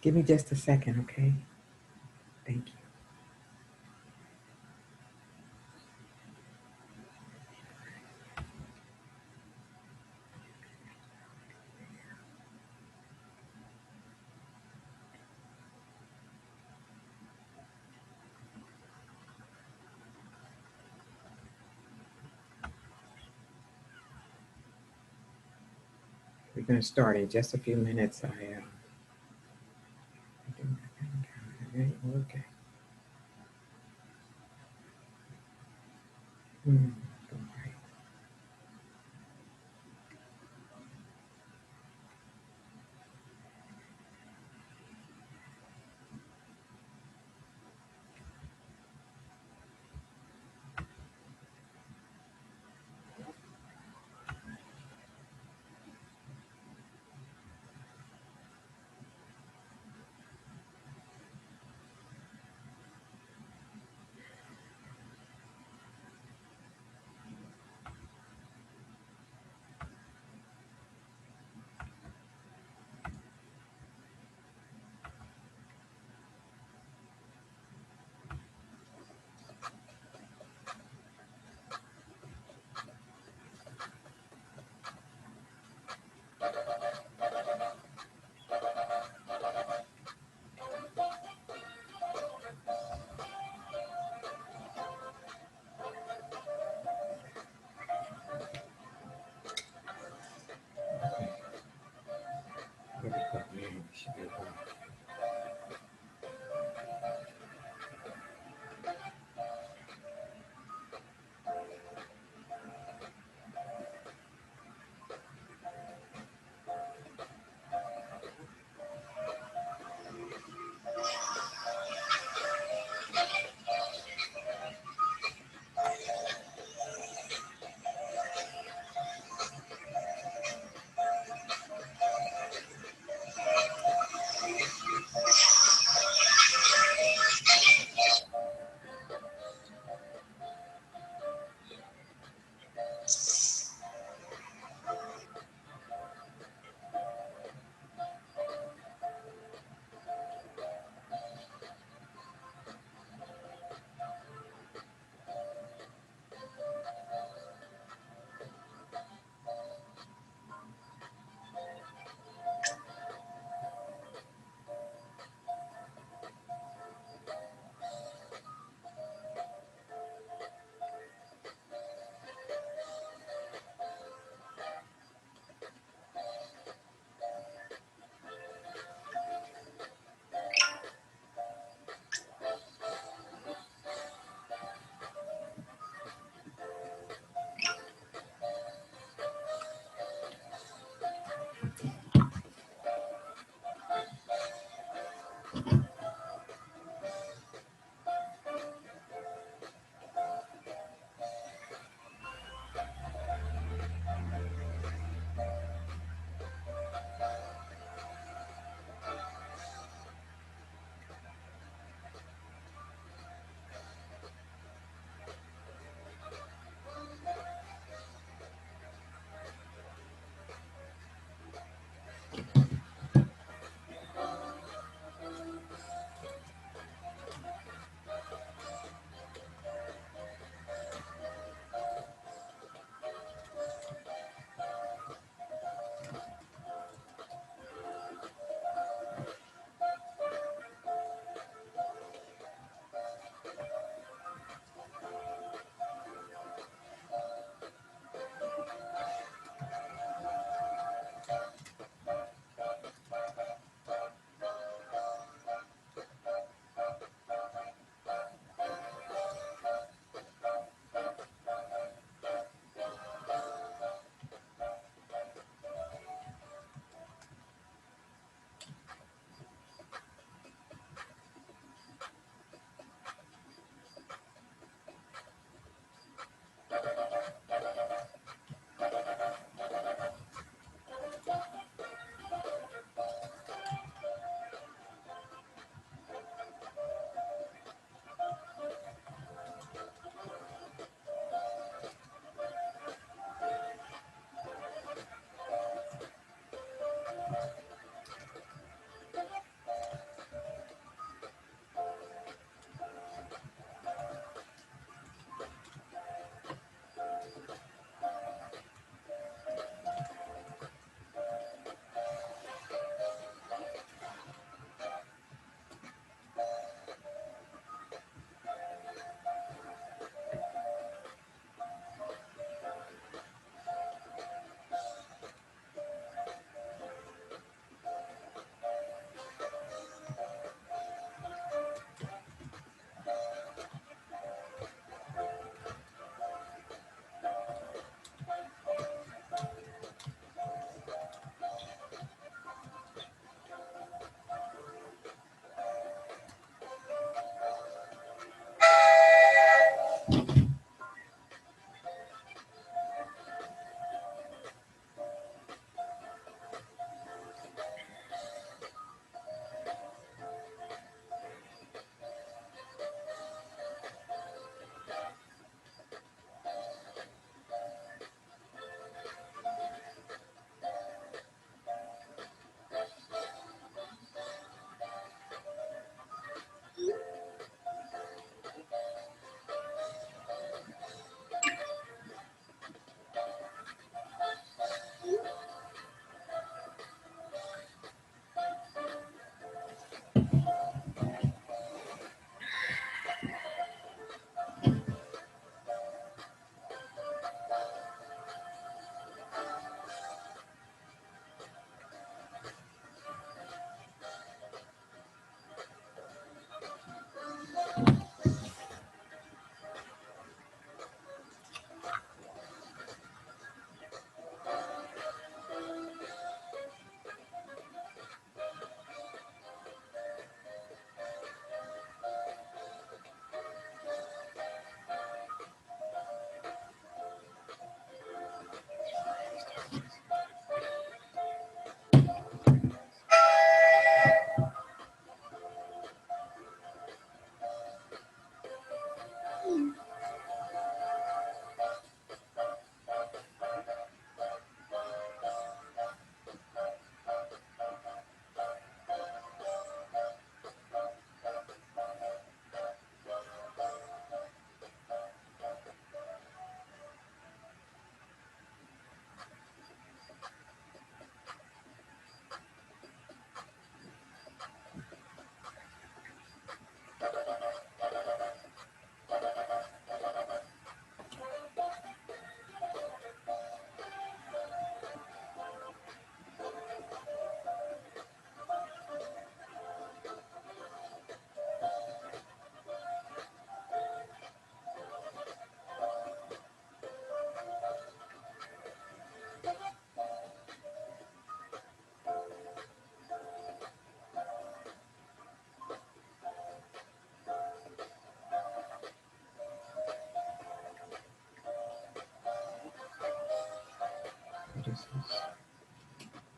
Give me just a second, okay? Thank you. We're going to start in just a few minutes. Okay. Hmm. All right.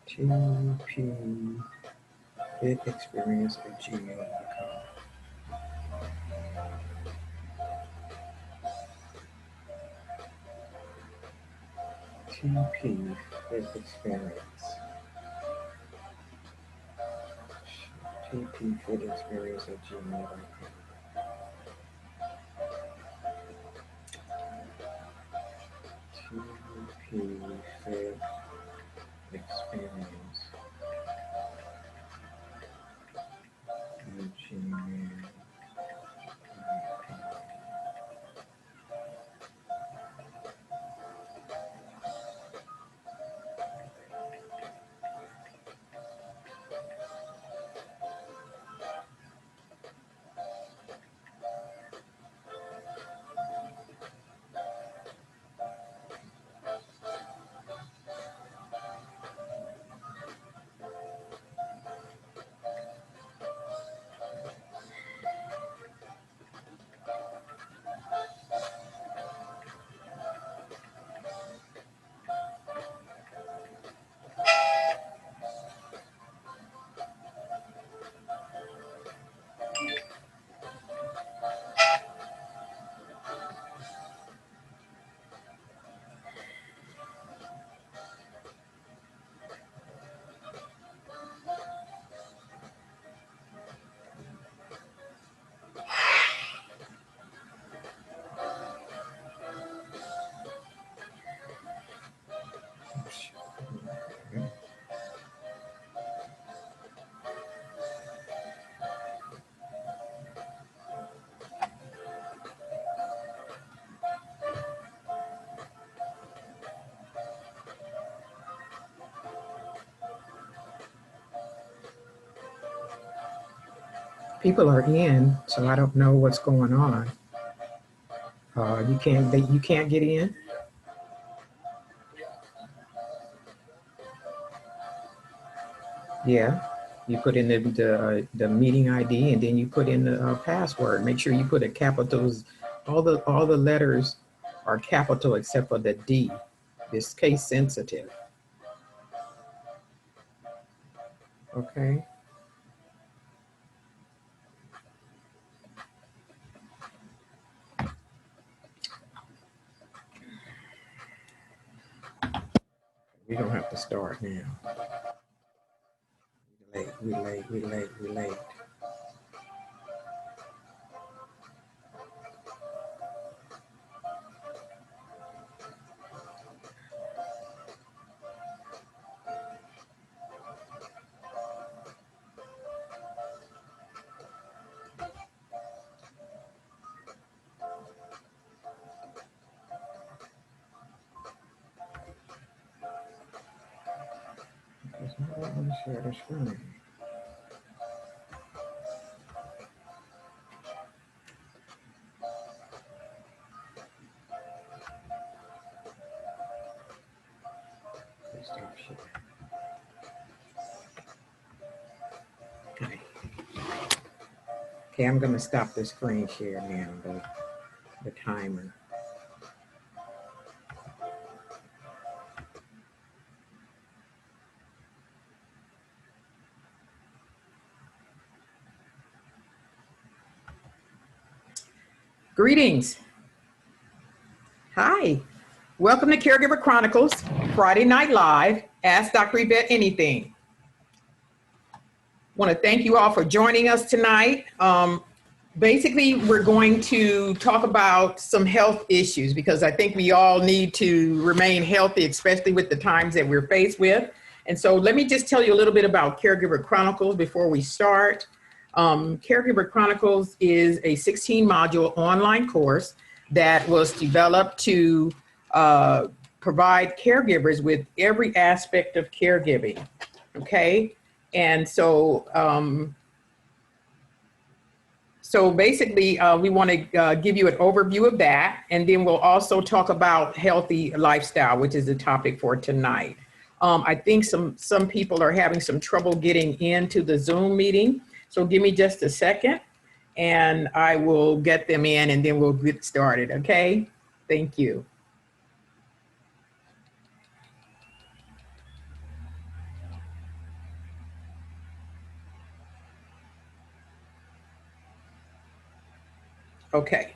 TP Fit Experience at gmail.com. TP Fit Experience. TP Fit Experience at gmail.com. TP Fit Experience at gmail.com. People are in, so I don't know what's going on. You can't get in. Yeah, you put in the meeting ID and then you put in the password. Make sure you put a capitals. All the letters are capital except for the D. It's case sensitive. Okay. We don't have to start now. We late. I don't want to share the screen. Stop sharing. Okay, I'm going to stop the screen share now, the timer. Greetings. Hi. Welcome to Caregiver Chronicles, Friday Night Live. Ask Dr. Yvette anything. Want to thank you all for joining us tonight. Basically, we're going to talk about some health issues because I think we all need to remain healthy, especially with the times that we're faced with. And so let me just tell you a little bit about Caregiver Chronicles before we start. Caregiver Chronicles is a 16-module online course that was developed to provide caregivers with every aspect of caregiving, okay? And so, basically, we want to give you an overview of that, and then we'll also talk about healthy lifestyle, which is the topic for tonight. I think some people are having some trouble getting into the Zoom meeting, so give me just a second, and I will get them in, and then we'll get started, okay? Thank you. Okay.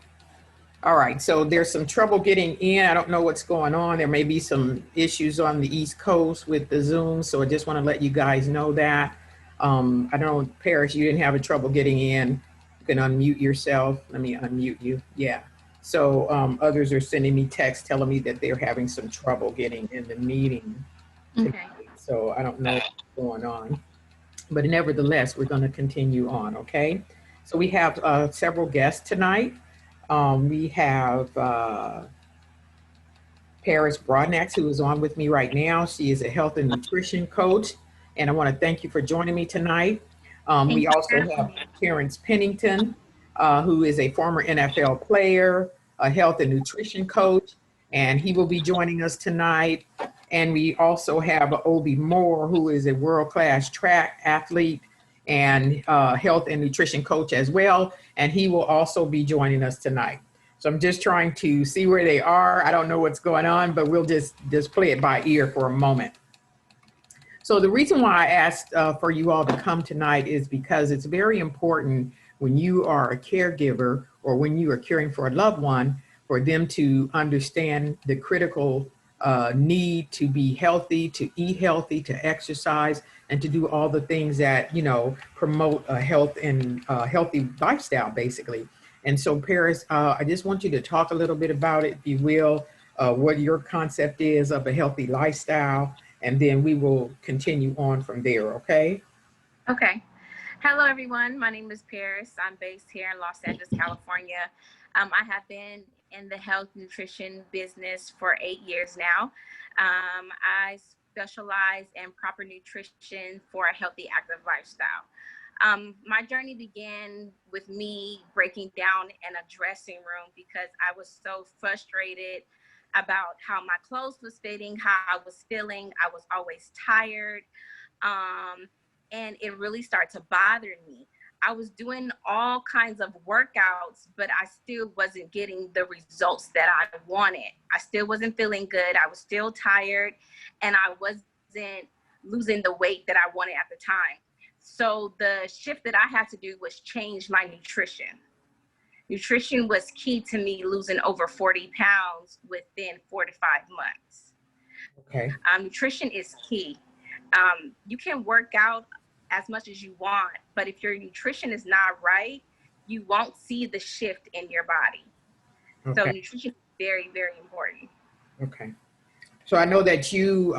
All right. So there's some trouble getting in. I don't know what's going on. There may be some issues on the East Coast with the Zoom. So I just want to let you guys know that. I don't know, Paris, you didn't have a trouble getting in. You can unmute yourself. Let me unmute you. Yeah. So others are sending me texts telling me that they're having some trouble getting in the meeting Okay. tonight. So I don't know what's going on. But nevertheless, we're going to continue on, okay? So we have several guests tonight. We have Paris Broadnax, who is on with me right now. She is a health and nutrition coach, and I want to thank you for joining me tonight. Thank We you for also having have me. Terrence Pennington, who is a former NFL player, a health and nutrition coach, and he will be joining us tonight. And we also have Obi Moore, who is a world-class track athlete and health and nutrition coach as well, and he will also be joining us tonight. So I'm just trying to see where they are. I don't know what's going on, but we'll just play it by ear for a moment. So the reason why I asked for you all to come tonight is because it's very important when you are a caregiver or when you are caring for a loved one for them to understand the critical need to be healthy, to eat healthy, to exercise, and to do all the things that, you know, promote a health and healthy lifestyle, basically. And so, Paris, I just want you to talk a little bit about it, if you will, what your concept is of a healthy lifestyle, and then we will continue on from there, okay? Okay. Hello, everyone. My name is Paris. I'm based here in Los Angeles, California. I have been in the health nutrition business for 8 years now. I specialize in proper nutrition for a healthy, active lifestyle. My journey began with me breaking down in a dressing room because I was so frustrated about how my clothes was fitting, how I was feeling. I was always tired. And it really started to bother me. I was doing all kinds of workouts, but I still wasn't getting the results that I wanted. I still wasn't feeling good. I was still tired, and I wasn't losing the weight that I wanted at the time. So the shift that I had to do was change my nutrition. Nutrition was key to me losing over 40 pounds within 4 to 5 months. Okay. Nutrition is key. You can work out as much as you want, but if your nutrition is not right, you won't see the shift in your body. So Okay. nutrition is very, very important. Okay. So I know that you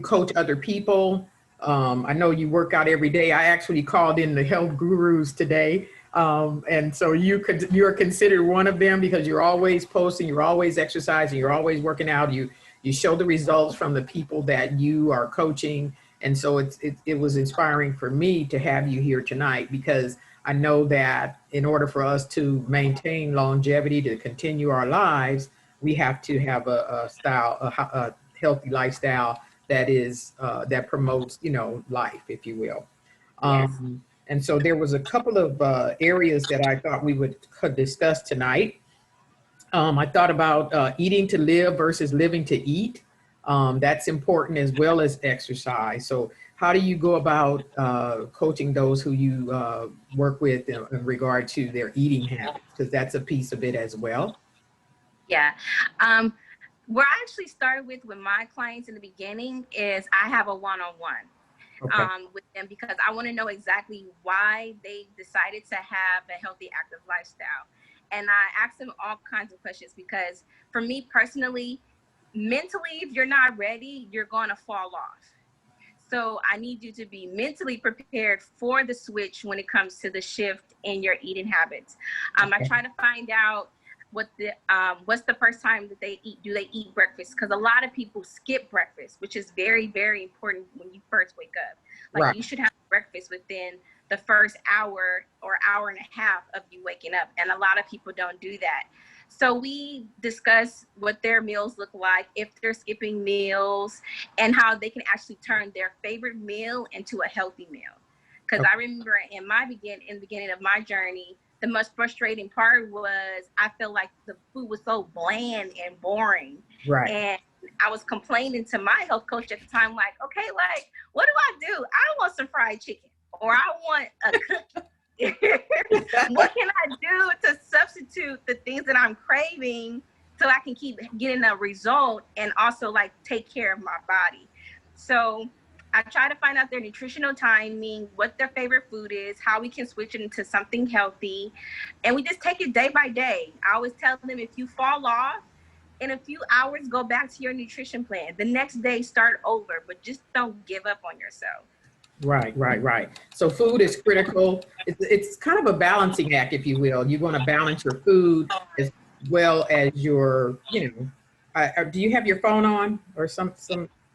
coach other people. I know you work out every day. I actually called in the health gurus today. And so you're considered one of them because you're always posting, you're always exercising, you're always working out. You show the results from the people that you are coaching. And so it was inspiring for me to have you here tonight because I know that in order for us to maintain longevity, to continue our lives, we have to have a healthy lifestyle that is that promotes, you know, life, if you will. Yes. And so there was a couple of areas that I thought we could discuss tonight. I thought about eating to live versus living to eat. That's important as well as exercise. So how do you go about coaching those who you work with in regard to their eating habits? Because that's a piece of it as well. Yeah. Where I actually started with my clients in the beginning is I have a one-on-one Okay. with them because I want to know exactly why they decided to have a healthy, active lifestyle. And I ask them all kinds of questions because for me personally, mentally, if you're not ready, you're going to fall off. So I need you to be mentally prepared for the switch when it comes to the shift in your eating habits. I Okay. try to find out what's the first time that they eat. Do they eat breakfast? Because a lot of people skip breakfast, which is very, very important when you first wake up. Like Right. you should have breakfast within the first hour or hour and a half of you waking up. And a lot of people don't do that. So we discuss what their meals look like, if they're skipping meals, and how they can actually turn their favorite meal into a healthy meal. Because I remember in the beginning of my journey, the most frustrating part was I felt like the food was so bland and boring. Right. And I was complaining to my health coach at the time, like, okay, like, what do? I want some fried chicken or I want a cookie. What can I do to substitute the things that I'm craving so I can keep getting a result and also like take care of my body? So I try to find out their nutritional timing, what their favorite food is, how we can switch it into something healthy. And we just take it day by day. I always tell them, if you fall off, in a few hours, go back to your nutrition plan. The next day, start over, but just don't give up on yourself. Right, right, right. So food is critical. It's kind of a balancing act, if you will. You want to balance your food as well as your, do you have your phone on or some,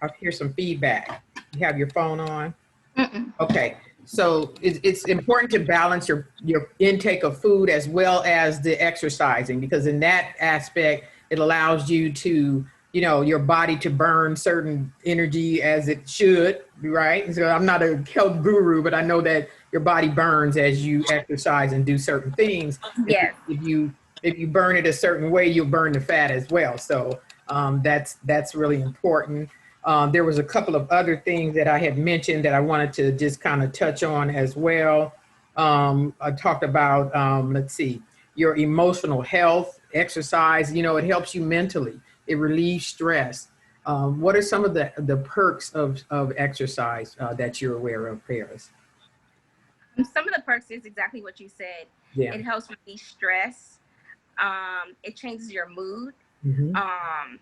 I hear some feedback. You have your phone on? Mm-mm. Okay. So it's important to balance your intake of food as well as the exercising, because in that aspect, it allows you to, your body to burn certain energy as it should, right? So I'm not a health guru, but I know that your body burns as you exercise and do certain things. Yes. If you burn it a certain way, you'll burn the fat as well. So that's really important. There was a couple of other things that I had mentioned that I wanted to just kind of touch on as well. I talked about, let's see, your emotional health, exercise, it helps you mentally. It relieves stress. What are some of the perks of exercise that you're aware of, Paris? Some of the perks is exactly what you said. Yeah. It helps release stress. It changes your mood. Mm-hmm.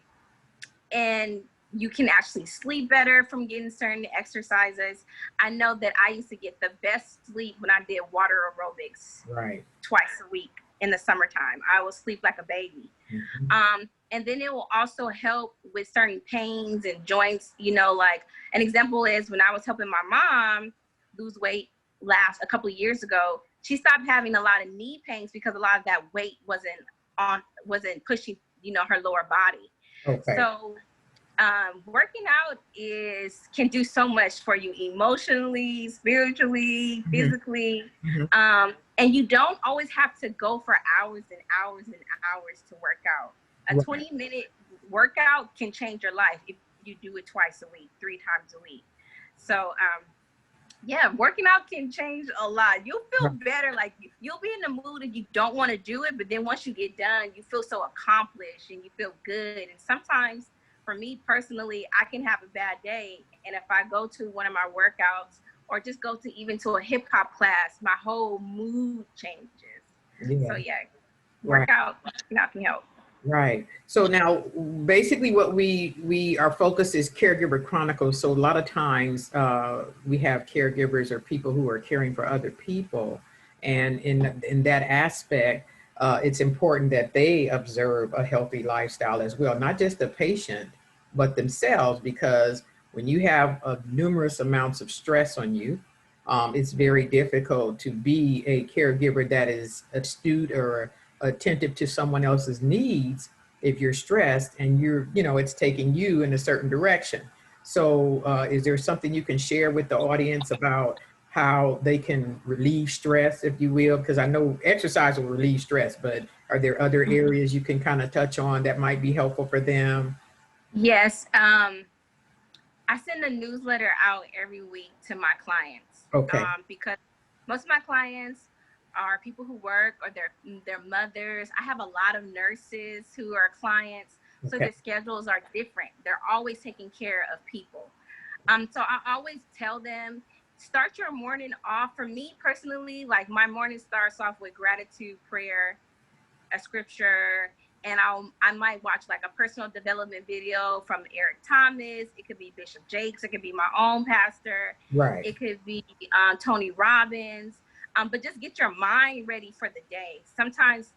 And you can actually sleep better from getting certain exercises. I know that I used to get the best sleep when I did water aerobics. Right. Twice a week in the summertime. I will sleep like a baby. Mm-hmm. And then it will also help with certain pains and joints. Like an example is when I was helping my mom lose weight a couple of years ago, she stopped having a lot of knee pains because a lot of that weight wasn't pushing, her lower body. Okay. So working out can do so much for you emotionally, spiritually, physically. Mm-hmm. And you don't always have to go for hours and hours and hours to work out. A 20-minute workout can change your life if you do it twice a week, 3 times a week. So working out can change a lot. You'll feel better. Like you'll be in the mood and you don't want to do it, but then once you get done, you feel so accomplished and you feel good. And sometimes, for me personally, I can have a bad day, and if I go to one of my workouts or just go to a hip hop class, my whole mood changes. Yeah. So working out can help. Right. So now, basically, what our focus is Caregiver Chronicles. So a lot of times we have caregivers or people who are caring for other people, and in that aspect, it's important that they observe a healthy lifestyle as well, not just the patient, but themselves, because when you have numerous amounts of stress on you, it's very difficult to be a caregiver that is astute or attentive to someone else's needs if you're stressed and it's taking you in a certain direction. So is there something you can share with the audience about how they can relieve stress, if you will? Because I know exercise will relieve stress, but are there other areas you can kind of touch on that might be helpful for them? Yes. I send a newsletter out every week to my clients. Okay. Because most of my clients are people who work, or they're mothers. I have a lot of nurses who are clients, so their schedules are different. They're always taking care of people. So I always tell them, start your morning off. For me personally, like my morning starts off with gratitude, prayer, a scripture, and I might watch like a personal development video from Eric Thomas. It could be Bishop Jakes. It could be my own pastor. Right. It could be Tony Robbins. But just get your mind ready for the day. Sometimes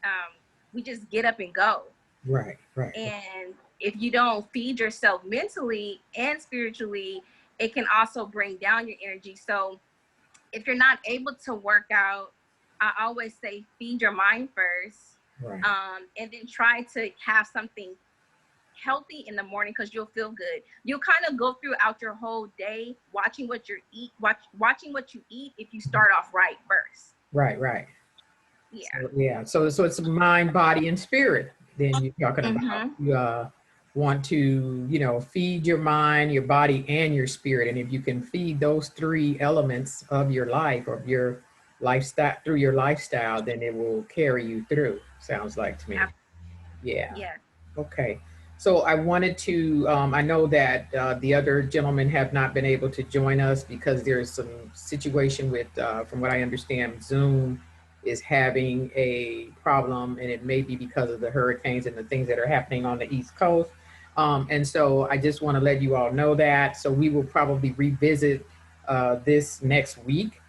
we just get up and go. Right, right. And if you don't feed yourself mentally and spiritually, it can also bring down your energy. So if you're not able to work out, I always say feed your mind first. Right. And then try to have something healthy in the morning, because you'll feel good. You'll kind of go throughout your whole day watching what you eat if you start off right first. Right. Yeah. So it's mind, body, and spirit. Then you're talking about you want to feed your mind, your body, and your spirit. And if you can feed those 3 elements of your life, of your lifestyle, through your lifestyle, then it will carry you through. Sounds like to me. Yeah. Yeah. Okay. So I wanted to, I know that the other gentlemen have not been able to join us because there's some situation with, from what I understand, Zoom is having a problem, and it may be because of the hurricanes and the things that are happening on the East Coast. And so I just want to let you all know that. So we will probably revisit this next week.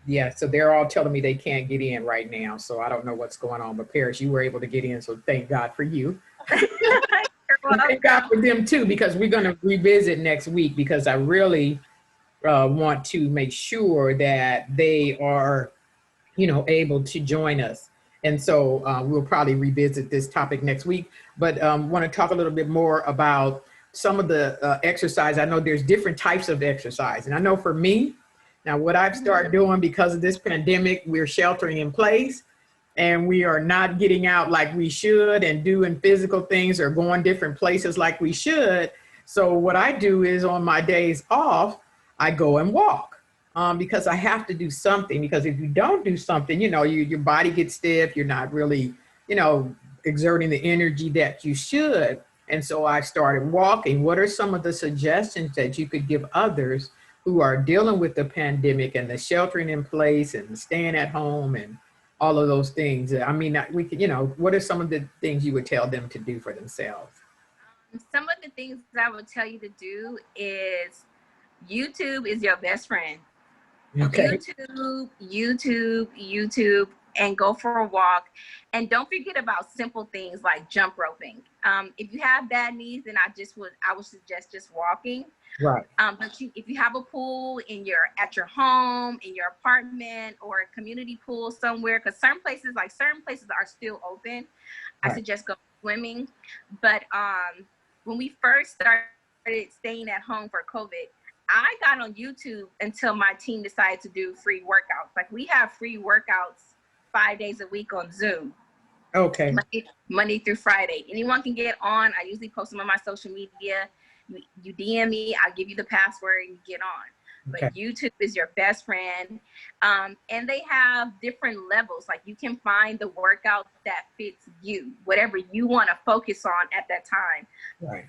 Yeah, so they're all telling me they can't get in right now. So I don't know what's going on. But Paris, you were able to get in. So thank God for you. And thank God for them too, because we're going to revisit next week, because I really want to make sure that they are, able to join us. And so we'll probably revisit this topic next week, but want to talk a little bit more about some of the exercise. I know there's different types of exercise. And I know for me, now what I've started doing because of this pandemic, we're sheltering in place, and we are not getting out like we should and doing physical things or going different places like we should. So what I do is on my days off, I go and walk, because I have to do something, because if you don't do something, your body gets stiff. You're not really, exerting the energy that you should. And so I started walking. What are some of the suggestions that you could give others who are dealing with the pandemic and the sheltering in place and staying at home and all of those things? I mean, we could, what are some of the things you would tell them to do for themselves? Some of the things that I would tell you to do is YouTube is your best friend. Okay. YouTube, and go for a walk. And don't forget about simple things like jump roping. If you have bad knees, then I would suggest just walking. Right. But if you have a pool at your home, in your apartment, or a community pool somewhere, because certain places are still open, I suggest go swimming. But when we first started staying at home for COVID, I got on YouTube until my team decided to do free workouts. Like, we have free workouts 5 days a week on Zoom. Okay. Monday through Friday. Anyone can get on. I usually post them on my social media. You DM me, I'll give you the password, and you get on. But YouTube is your best friend. And they have different levels. Like, you can find the workout that fits you, whatever you want to focus on at that time. Right.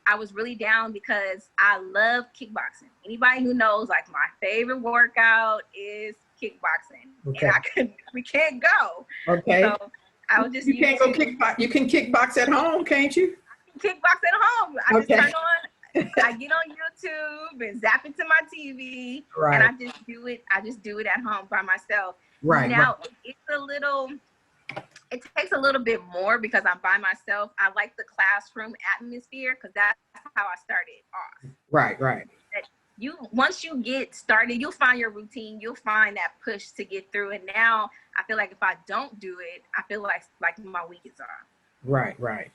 I was really down because I love kickboxing. Anybody who knows, like, my favorite workout is kickboxing. Okay. And we can't go. Okay. So I was just you can't go kickbox. You can kickbox at home, can't you? Kickbox at home. I just turn on, I get on YouTube and zap into my TV, and I just do it. I just do it at home by myself. Right. Now it takes a little bit more because I'm by myself. I like the classroom atmosphere because that's how I started off. Right. Once you get started, you'll find your routine. You'll find that push to get through. And now I feel like if I don't do it, I feel like my week is off. Right.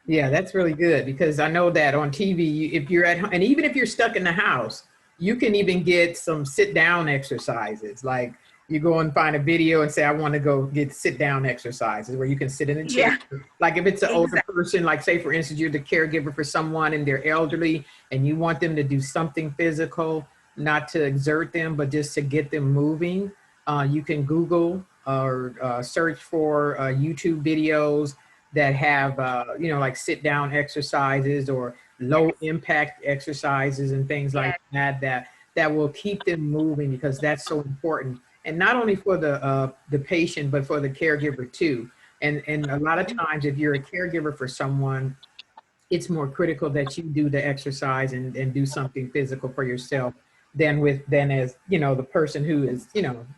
Yeah, that's really good, because I know that on TV, if you're at home, and even if you're stuck in the house, you can even get some sit down exercises. Like, you go and find a video and say, I want to go get sit down exercises where you can sit in a chair. Yeah. Like, if it's an older person, like, say, for instance, you're the caregiver for someone and they're elderly and you want them to do something physical, not to exert them, but just to get them moving. You can Google or search for YouTube videos that have, like sit down exercises or low impact exercises and things like that will keep them moving, because that's so important. And not only for the patient, but for the caregiver too. And a lot of times, if you're a caregiver for someone, it's more critical that you do the exercise and do something physical for yourself than as, the person who is,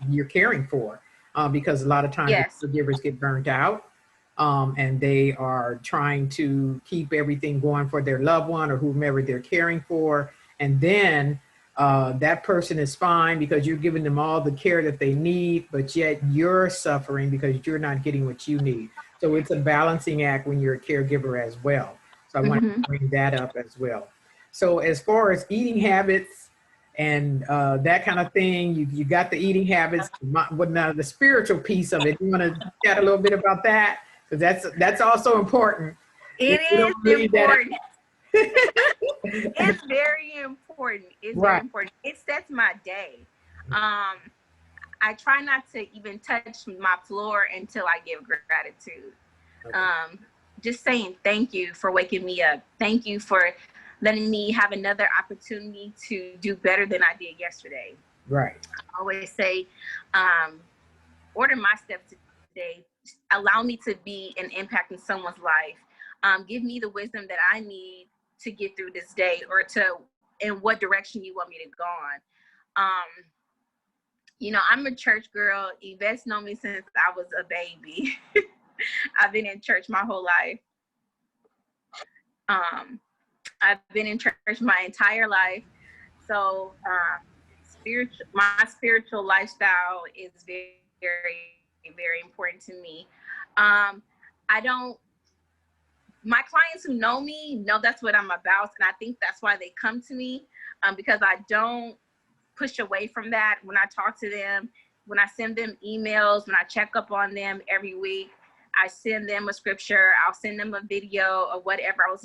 you're caring for, because a lot of times caregivers get burnt out. And they are trying to keep everything going for their loved one or whomever they're caring for. And then that person is fine because you're giving them all the care that they need, but yet you're suffering because you're not getting what you need. So it's a balancing act when you're a caregiver as well. So I want to bring that up as well. So as far as eating habits and that kind of thing, you got the eating habits, but now the spiritual piece of it, you want to chat a little bit about that? Because that's also important. It is important. It's very important. It's very important. It sets my day. I try not to even touch my floor until I give gratitude. Okay. Just saying thank you for waking me up. Thank you for letting me have another opportunity to do better than I did yesterday. Right. I always say, order my steps today. Allow me to be an impact in someone's life. Give me the wisdom that I need to get through this day, or to in what direction you want me to go on. I'm a church girl. Yvette's known me since I was a baby. I've been in church my whole life. I've been in church my entire life. So my spiritual lifestyle is very, very important to me. My clients who know me know that's what I'm about. And I think that's why they come to me, because I don't push away from that. When I talk to them, when I send them emails, when I check up on them every week, I send them a scripture, I'll send them a video of whatever I was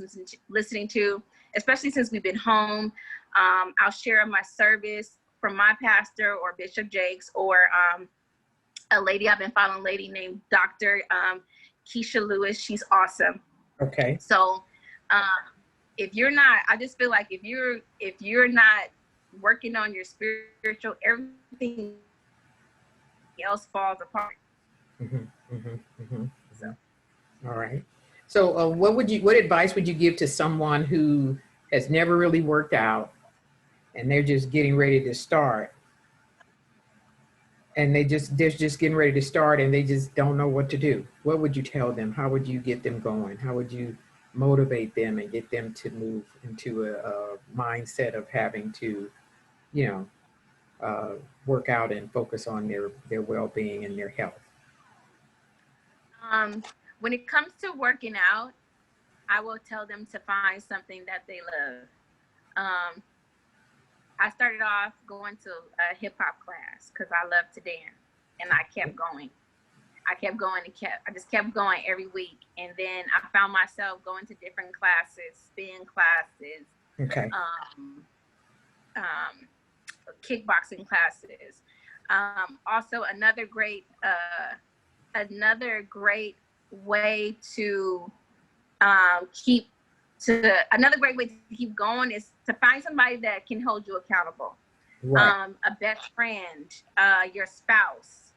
listening to, especially since we've been home. I'll share my service from my pastor or Bishop Jakes, or a lady I've been following, lady named Dr. Keisha Lewis. She's awesome. Okay. So if you're not, I just feel like if you're not working on your spiritual, everything else falls apart. So. All right. So what advice would you give to someone who has never really worked out and they're just getting ready to start, and they're just getting ready to start and they just don't know what to do? What would you tell them? How would you get them going? How would you motivate them and get them to move into a mindset of having to, work out and focus on their well-being and their health? When it comes to working out, I will tell them to find something that they love. I started off going to a hip hop class because I love to dance, and I kept going. I just kept going every week. And then I found myself going to different classes, spin classes, Okay. Kickboxing classes. Also another great way to keep going is to find somebody that can hold you accountable. Right. A best friend, your spouse,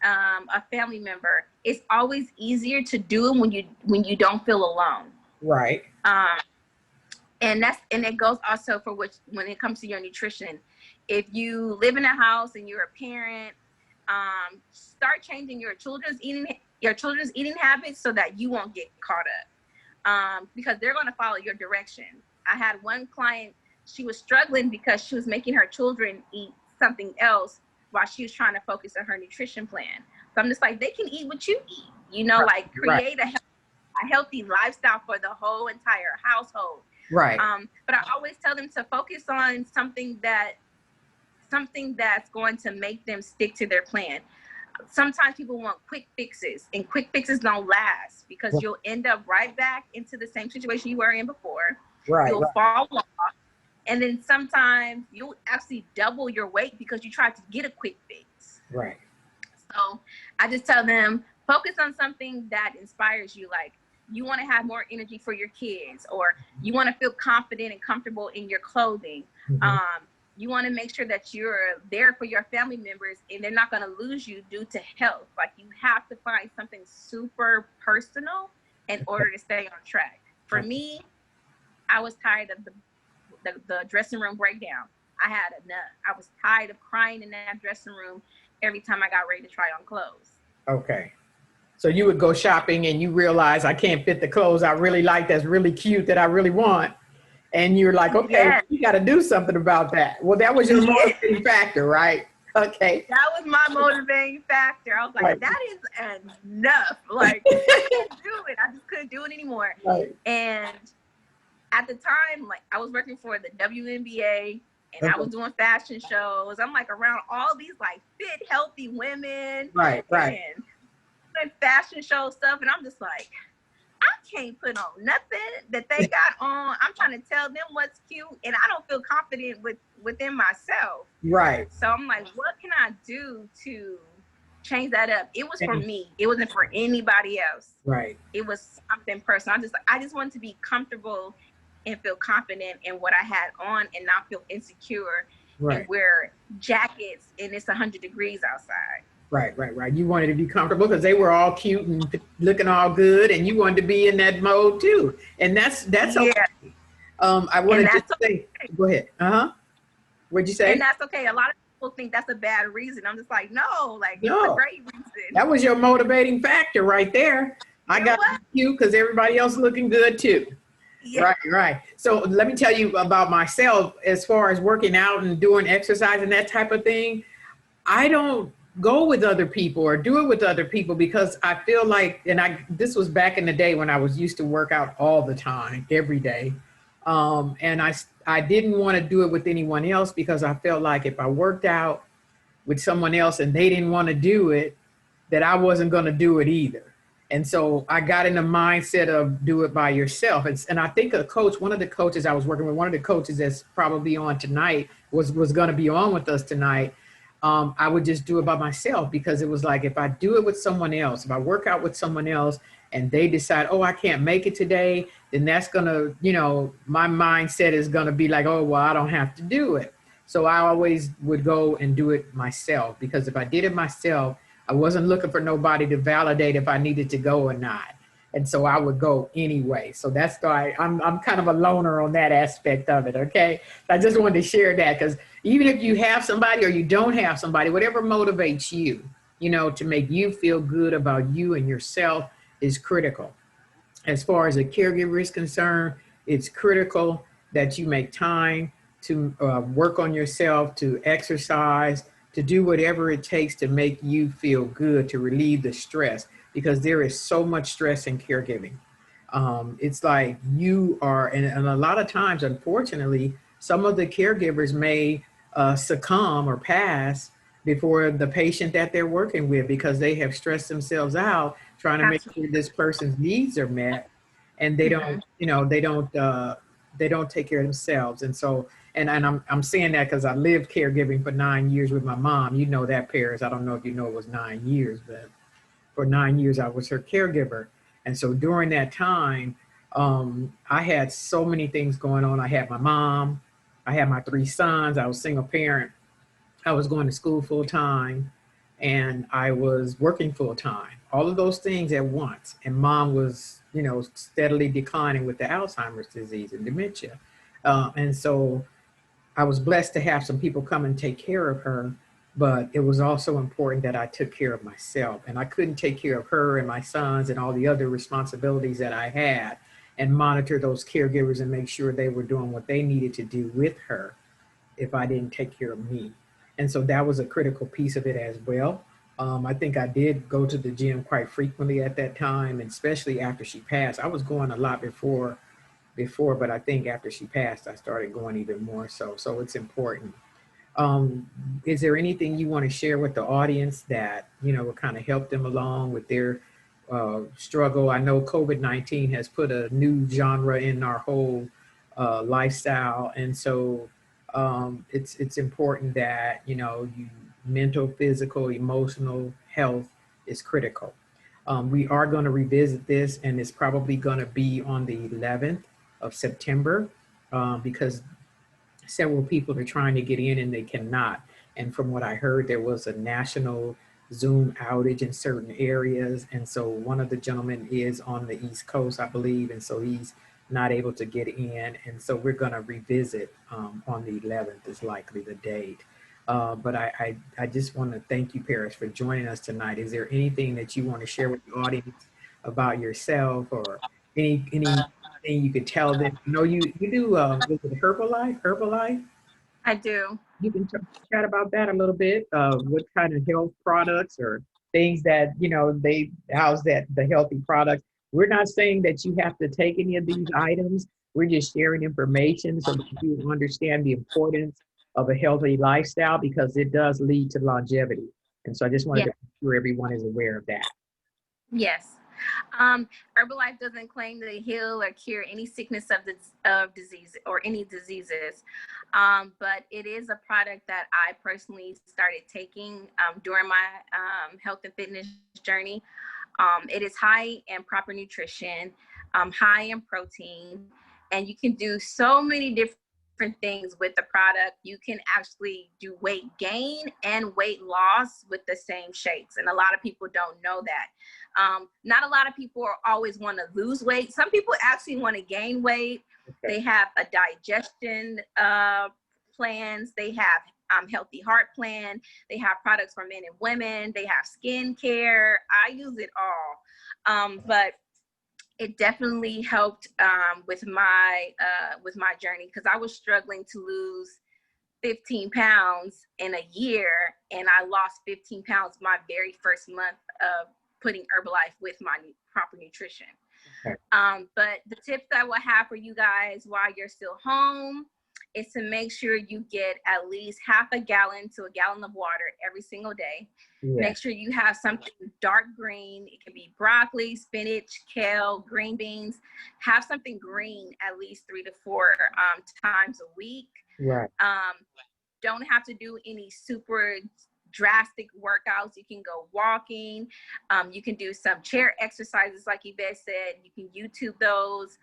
a family member. It's always easier to do it when you don't feel alone. Right. And it goes also for when it comes to your nutrition. If you live in a house and you're a parent, start changing your children's eating habits so that you won't get caught up, because they're going to follow your direction. I had one client, she was struggling because she was making her children eat something else while she was trying to focus on her nutrition plan. So I'm just like, they can eat what you eat, Right. like create a healthy lifestyle for the whole entire household. Right. But I always tell them to focus on something that's going to make them stick to their plan. Sometimes people want quick fixes, and quick fixes don't last, because you'll end up right back into the same situation you were in before. Right. You'll fall off. And then sometimes you'll actually double your weight because you tried to get a quick fix. Right. So I just tell them, focus on something that inspires you. Like, you want to have more energy for your kids, or you want to feel confident and comfortable in your clothing. Mm-hmm. You want to make sure that you're there for your family members and they're not going to lose you due to health. Like, you have to find something super personal in order to stay on track. For me, I was tired of the dressing room breakdown. I had enough. I was tired of crying in that dressing room every time I got ready to try on clothes. Okay. So you would go shopping and you realize, I can't fit the clothes I really like, that's really cute, that I really want. And you're like, okay, Yes. You got to do something about that. Well, that was your motivating factor, right? Okay. That was my motivating factor. I was like, Right. That is enough. Like, I can't do it. I just couldn't do it anymore. Right. And at the time, like, I was working for the WNBA, and I was doing fashion shows. I'm like around all these like fit, healthy women. Right. And fashion show stuff. And I'm just like, I can't put on nothing that they got on. I'm trying to tell them what's cute, and I don't feel confident within myself. Right. So I'm like, what can I do to change that up? It was for me. It wasn't for anybody else. Right. It was something personal. I just wanted to be comfortable and feel confident in what I had on and not feel insecure and wear jackets and it's 100 degrees outside. Right. You wanted to be comfortable because they were all cute and looking all good, and you wanted to be in that mode too. And that's okay. I wanted to say, go ahead. What'd you say? And that's okay. A lot of people think that's a bad reason. I'm just like, no, like it's a great reason. That was your motivating factor right there. I got cute because everybody else is looking good too. Yeah. Right. So let me tell you about myself as far as working out and doing exercise and that type of thing. I don't go with other people or do it with other people because I feel like, this was back in the day when I was used to work out all the time, every day. And I didn't want to do it with anyone else because I felt like if I worked out with someone else and they didn't want to do it, that I wasn't going to do it either. And so I got in the mindset of do it by yourself. And I think one of the coaches I was working with, one of the coaches that's probably on tonight was going to be on with us tonight. I would just do it by myself because it was like, if I do it with someone else, if I work out with someone else and they decide, oh, I can't make it today, then that's going to, my mindset is going to be like, oh, well, I don't have to do it. So I always would go and do it myself because if I did it myself, I wasn't looking for nobody to validate if I needed to go or not. And so I would go anyway. So that's why I'm kind of a loner on that aspect of it. Okay. I just wanted to share that because even if you have somebody or you don't have somebody, whatever motivates you, to make you feel good about you and yourself is critical. As far as a caregiver is concerned, it's critical that you make time to work on yourself, to exercise, to do whatever it takes to make you feel good, to relieve the stress, because there is so much stress in caregiving. It's like you are, and a lot of times, unfortunately, some of the caregivers may succumb or pass before the patient that they're working with because they have stressed themselves out trying to make sure this person's needs are met, and they don't, they don't take care of themselves. And so, and I'm saying that because I lived caregiving for 9 years with my mom. You know that, Paris. I don't know if you know it was 9 years, but for 9 years I was her caregiver. And so during that time, I had so many things going on. I had my mom, I had my 3 sons, I was single parent, I was going to school full time, and I was working full time. All of those things at once. And mom was, steadily declining with the Alzheimer's disease and dementia. And so I was blessed to have some people come and take care of her, but it was also important that I took care of myself, and I couldn't take care of her and my sons and all the other responsibilities that I had and monitor those caregivers and make sure they were doing what they needed to do with her if I didn't take care of me. And so that was a critical piece of it as well. I think I did go to the gym quite frequently at that time, and especially after she passed. I was going a lot before, but I think after she passed, I started going even more so. So it's important. Is there anything you want to share with the audience that, will kind of help them along with their struggle? I know COVID-19 has put a new genre in our whole lifestyle. And so it's important that, mental, physical, emotional health is critical. We are going to revisit this, and it's probably going to be on the 11th of September because several people are trying to get in and they cannot. And from what I heard, there was a national Zoom outage in certain areas. And so one of the gentlemen is on the East Coast, I believe. And so he's not able to get in. And so we're going to revisit on the 11th is likely the date. But I just want to thank you, Paris, for joining us tonight. Is there anything that you want to share with the audience about yourself or anything you could tell them? You do, was it Herbalife? I do. You can chat about that a little bit. What kind of health products or things that, they house that the healthy products. We're not saying that you have to take any of these items. We're just sharing information so that you understand the importance of a healthy lifestyle, because it does lead to longevity. And so I just wanted to make sure everyone is aware of that. Yes. Herbalife doesn't claim to heal or cure any sickness of disease or any diseases, but it is a product that I personally started taking during my health and fitness journey. It is high in proper nutrition, high in protein, and you can do so many different things with the product. You can actually do weight gain and weight loss with the same shakes, and a lot of people don't know that. Not a lot of people always want to lose weight. Some people actually want to gain weight. Okay. They have a digestion plans. They have healthy heart plan. They have products for men and women. They have skin care. I use it all, but it definitely helped with my journey, because I was struggling to lose 15 pounds in a year, and I lost 15 pounds my very first month of putting Herbalife with my proper nutrition. Okay. But the tips that I will have for you guys while you're still home is to make sure you get at least half a gallon to a gallon of water every single day. Yeah. Make sure you have something dark green. It can be broccoli, spinach, kale, green beans. Have something green at least 3 to 4 times a week. Right. Don't have to do any super drastic workouts. You can go walking. You can do some chair exercises like Yvette said. You can YouTube those.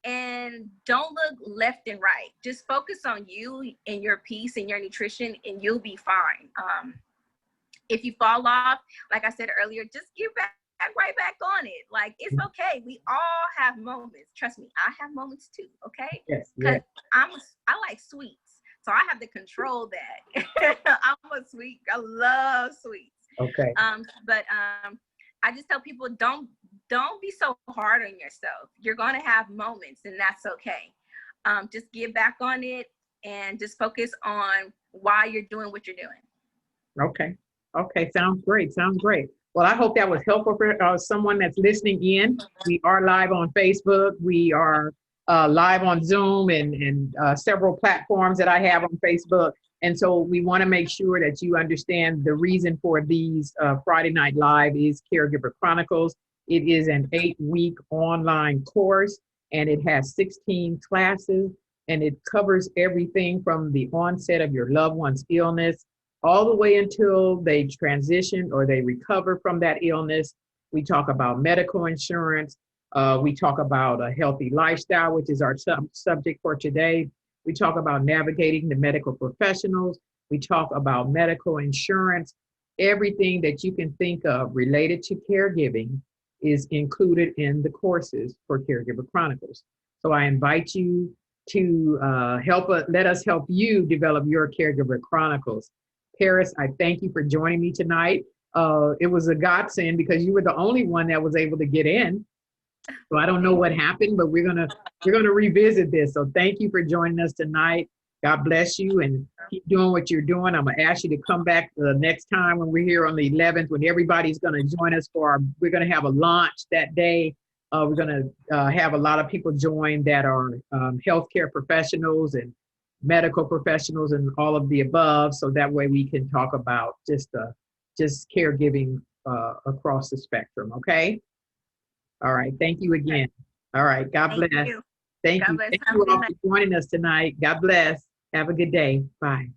And don't look left and right. Just focus on you and your peace and your nutrition, and you'll be fine. If you fall off, like I said earlier, just get back right back on it. Like, it's okay. We all have moments. Trust me, I have moments too. Okay. Yes. Because I like sweets, so I have to control that. I love sweets. Okay. But I just tell people, don't be so hard on yourself. You're going to have moments, and that's okay. Just get back on it and just focus on why you're doing what you're doing. Okay. Sounds great. Well, I hope that was helpful for someone that's listening in. We are live on Facebook. We are live on Zoom and several platforms that I have on Facebook. And so we want to make sure that you understand the reason for these Friday Night Live is Caregiver Chronicles. It is an 8-week online course, and it has 16 classes, and it covers everything from the onset of your loved one's illness all the way until they transition or they recover from that illness. We talk about medical insurance. We talk about a healthy lifestyle, which is our subject for today. We talk about navigating the medical professionals. We talk about medical insurance. Everything that you can think of related to caregiving is included in the courses for Caregiver Chronicles. So I invite you to let us help you develop your Caregiver Chronicles. Paris, I thank you for joining me tonight. It was a godsend because you were the only one that was able to get in. So I don't know what happened, but we're gonna revisit this. So thank you for joining us tonight. God bless you, and keep doing what you're doing. I'm gonna ask you to come back the next time when we're here on the 11th, when everybody's gonna join us we're gonna have a launch that day. We're gonna have a lot of people join that are healthcare professionals and medical professionals and all of the above. So that way we can talk about just caregiving across the spectrum. Okay. All right. Thank you again. All right. God bless. Thank you. Thank you all for joining us tonight. God bless. Have a good day. Bye.